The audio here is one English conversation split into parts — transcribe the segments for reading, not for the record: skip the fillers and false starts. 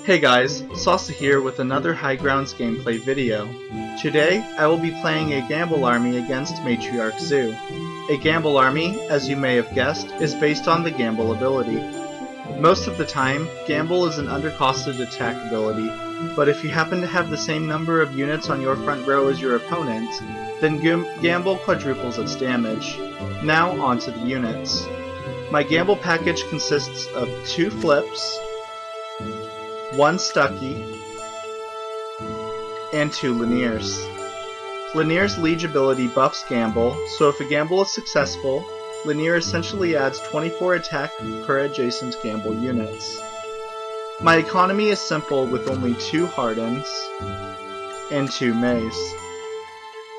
Hey guys, Sasa here with another Highgrounds gameplay video. Today, I will be playing a Gamble army against Matriarch Zoo. A Gamble army, as you may have guessed, is based on the Gamble ability. Most of the time, Gamble is an undercosted attack ability, but if you happen to have the same number of units on your front row as your opponent, then Gamble quadruples its damage. Now on to the units. My Gamble package consists of 2 flips, 1 Stucky, and 2 Linears. Linear's Liege ability buffs Gamble, so if a Gamble is successful, Linear essentially adds 24 attack per adjacent Gamble units. My economy is simple with only 2 Hardens and 2 Mays.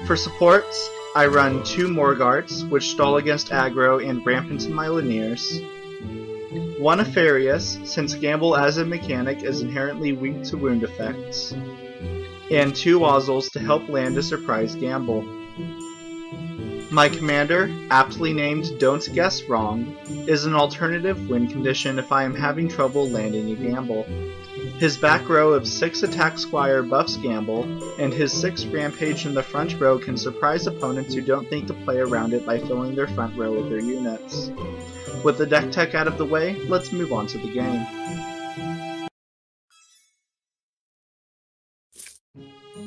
For supports, I run 2 Morgarts, which stall against aggro and ramp into my Linears, 1 Apharius, since Gamble as a mechanic is inherently weak to wound effects, and 2 Ozzles to help land a surprise Gamble. My commander, aptly named Don't Guess Wrong, is an alternative win condition if I am having trouble landing a Gamble. His back row of 6 Attack Squire buffs Gamble, and his 6 Rampage in the front row can surprise opponents who don't think to play around it by filling their front row with their units. With the deck tech out of the way, let's move on to the game.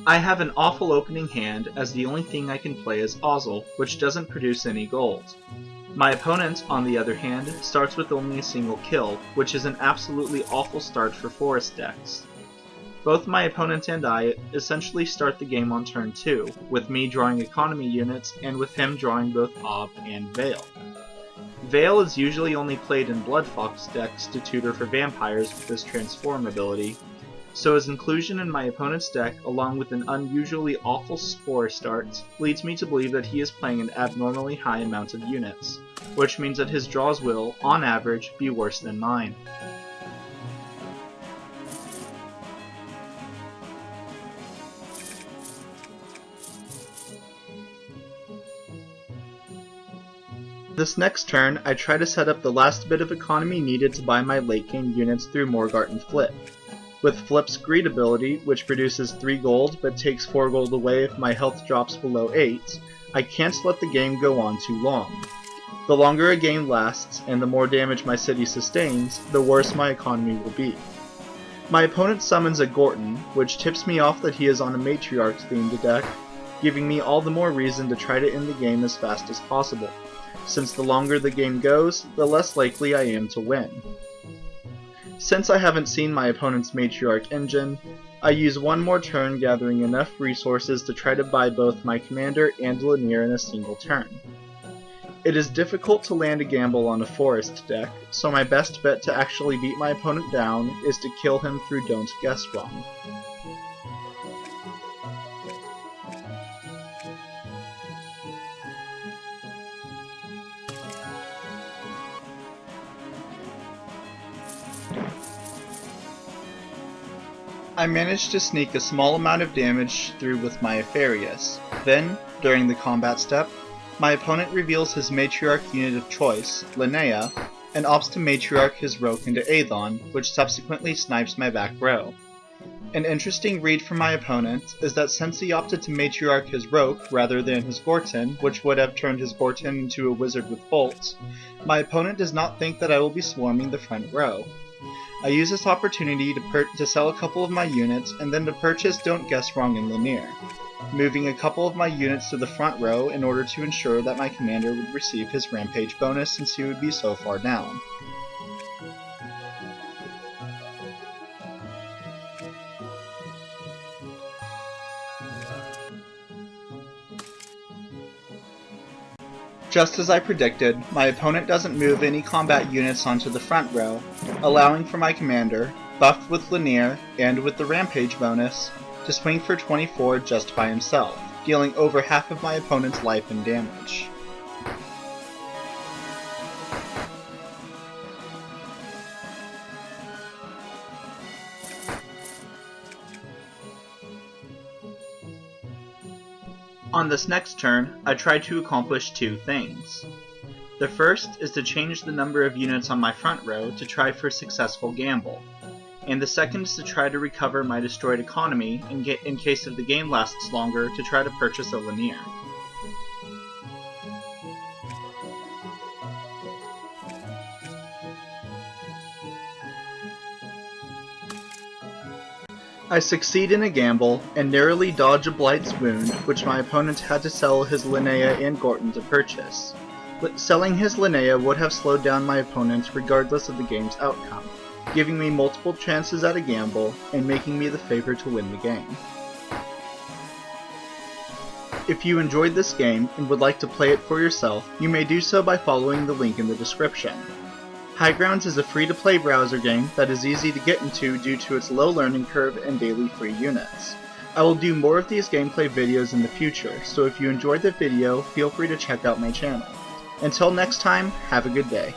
I have an awful opening hand, as the only thing I can play is Ozzle, which doesn't produce any gold. My opponent, on the other hand, starts with only a single kill, which is an absolutely awful start for forest decks. Both my opponent and I essentially start the game on turn 2, with me drawing economy units and with him drawing both Ob and Veil. Veil is usually only played in Blood Fox decks to tutor for vampires with his transform ability, so his inclusion in my opponent's deck along with an unusually awful Spore start leads me to believe that he is playing an abnormally high amount of units, which means that his draws will, on average, be worse than mine. This next turn, I try to set up the last bit of economy needed to buy my late game units through Morgart and Flip. With Flip's Greed ability, which produces 3 gold but takes 4 gold away if my health drops below 8, I can't let the game go on too long. The longer a game lasts, and the more damage my city sustains, the worse my economy will be. My opponent summons a Gorton, which tips me off that he is on a Matriarch themed deck, giving me all the more reason to try to end the game as fast as possible, since the longer the game goes, the less likely I am to win. Since I haven't seen my opponent's Matriarch engine, I use one more turn gathering enough resources to try to buy both my commander and Linear in a single turn. It is difficult to land a Gamble on a forest deck, so my best bet to actually beat my opponent down is to kill him through Don't Guess Wrong. I managed to sneak a small amount of damage through with my Apharius. Then, during the combat step, my opponent reveals his Matriarch unit of choice, Linnea, and opts to Matriarch his Roke into Aethon, which subsequently snipes my back row. An interesting read from my opponent is that since he opted to Matriarch his Roke rather than his Gorton, which would have turned his Gorton into a wizard with bolts, my opponent does not think that I will be swarming the front row. I use this opportunity to sell a couple of my units and then to purchase Don't Guess Wrong and Linear, moving a couple of my units to the front row in order to ensure that my commander would receive his Rampage bonus since he would be so far down. Just as I predicted, my opponent doesn't move any combat units onto the front row, allowing for my commander, buffed with Linear and with the Rampage bonus, to swing for 24 just by himself, dealing over half of my opponent's life and damage. On this next turn, I try to accomplish 2 things. The first is to change the number of units on my front row to try for successful gamble. and the second is to try to recover my destroyed economy in case if the game lasts longer to try to purchase a linear. I succeed in a gamble, and narrowly dodge a Blight's wound, which my opponent had to sell his Linnea and Gorton to purchase. Selling his Linnea would have slowed down my opponent regardless of the game's outcome, giving me multiple chances at a gamble, and making me the favorite to win the game. If you enjoyed this game and would like to play it for yourself, you may do so by following the link in the description. Highgrounds is a free-to-play browser game that is easy to get into due to its low learning curve and daily free units. I will do more of these gameplay videos in the future, so if you enjoyed the video, feel free to check out my channel. Until next time, have a good day.